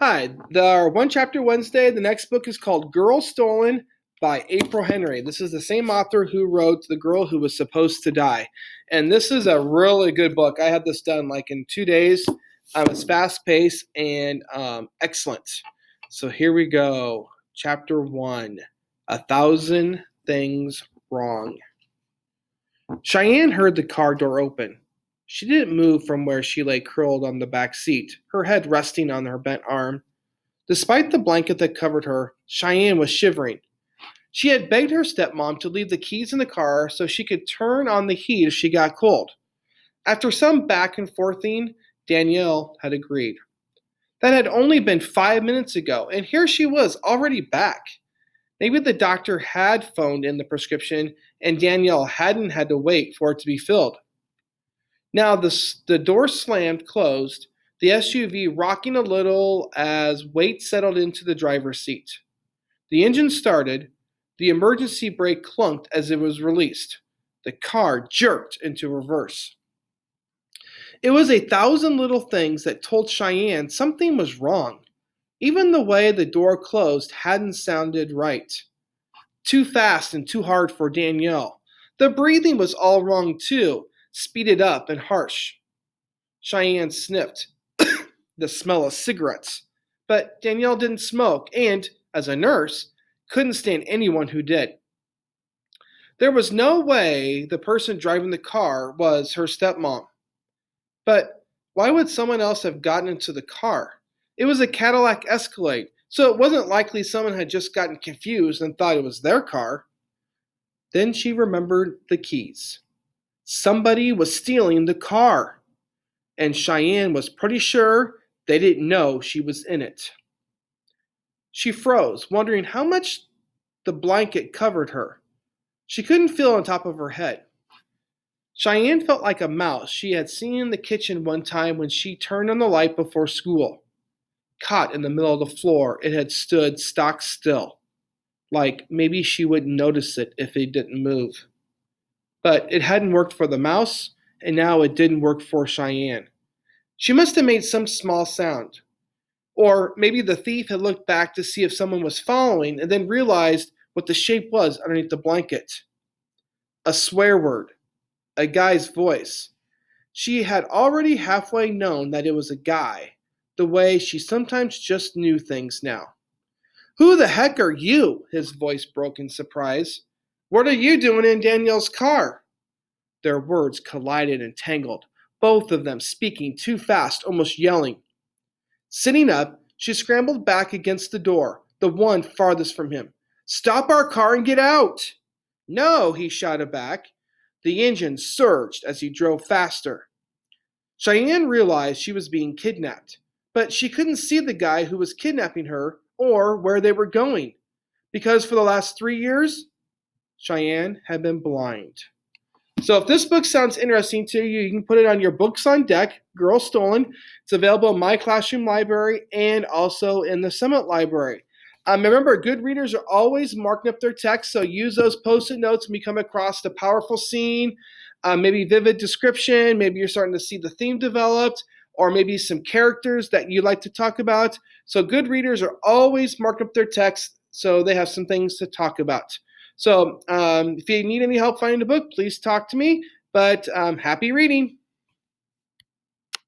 Hi, our One Chapter Wednesday. The next book is called Girl Stolen by April Henry. This is the same author who wrote The Girl Who Was Supposed to Die. And this is a really good book. I had this done like in 2 days. It's fast paced and excellent. So here we go. Chapter 1 1,000 Things Wrong. Cheyenne heard the car door open. She didn't move from where she lay curled on the back seat, her head resting on her bent arm. Despite the blanket that covered her, Cheyenne was shivering. She had begged her stepmom to leave the keys in the car so she could turn on the heat if she got cold. After some back and forthing, Danielle had agreed. That had only been 5 minutes ago, and here she was already back. Maybe the doctor had phoned in the prescription and Danielle hadn't had to wait for it to be filled. Now the door slammed closed, the SUV rocking a little as weight settled into the driver's seat. The engine started. The emergency brake clunked as it was released. The car jerked into reverse. It was 1,000 little things that told Cheyenne something was wrong. Even the way the door closed hadn't sounded right. Too fast and too hard for Danielle. The breathing was all wrong too, speeded up and harsh. Cheyenne sniffed the smell of cigarettes, but Danielle didn't smoke and, as a nurse, couldn't stand anyone who did. There was no way the person driving the car was her stepmom. But why would someone else have gotten into the car? It was a Cadillac Escalade, so it wasn't likely someone had just gotten confused and thought it was their car. Then she remembered the keys. Somebody was stealing the car, and Cheyenne was pretty sure they didn't know she was in it. She froze, wondering how much the blanket covered her. She couldn't feel on top of her head. Cheyenne felt like a mouse she had seen in the kitchen one time when she turned on the light before school. Caught in the middle of the floor, it had stood stock still, like maybe she wouldn't notice it if it didn't move. But it hadn't worked for the mouse, and now it didn't work for Cheyenne. She must have made some small sound. Or maybe the thief had looked back to see if someone was following and then realized what the shape was underneath the blanket. A swear word. A guy's voice. She had already halfway known that it was a guy, the way she sometimes just knew things now. "Who the heck are you?" His voice broke in surprise. "What are you doing in Danielle's car?" Their words collided and tangled, both of them speaking too fast, almost yelling. Sitting up, she scrambled back against the door, the one farthest from him. "Stop our car and get out!" "No," he shouted back. The engine surged as he drove faster. Cheyenne realized she was being kidnapped, but she couldn't see the guy who was kidnapping her or where they were going, because for the last 3 years, Cheyenne had been blind. So if this book sounds interesting to you, you can put it on your books on deck, Girl Stolen. It's available in my classroom library and also in the Summit Library. Remember, good readers are always marking up their text, so use those post-it notes when you come across the powerful scene, maybe vivid description, maybe you're starting to see the theme developed, or maybe some characters that you like to talk about. So good readers are always marking up their text so they have some things to talk about. So if you need any help finding the book, please talk to me, but happy reading.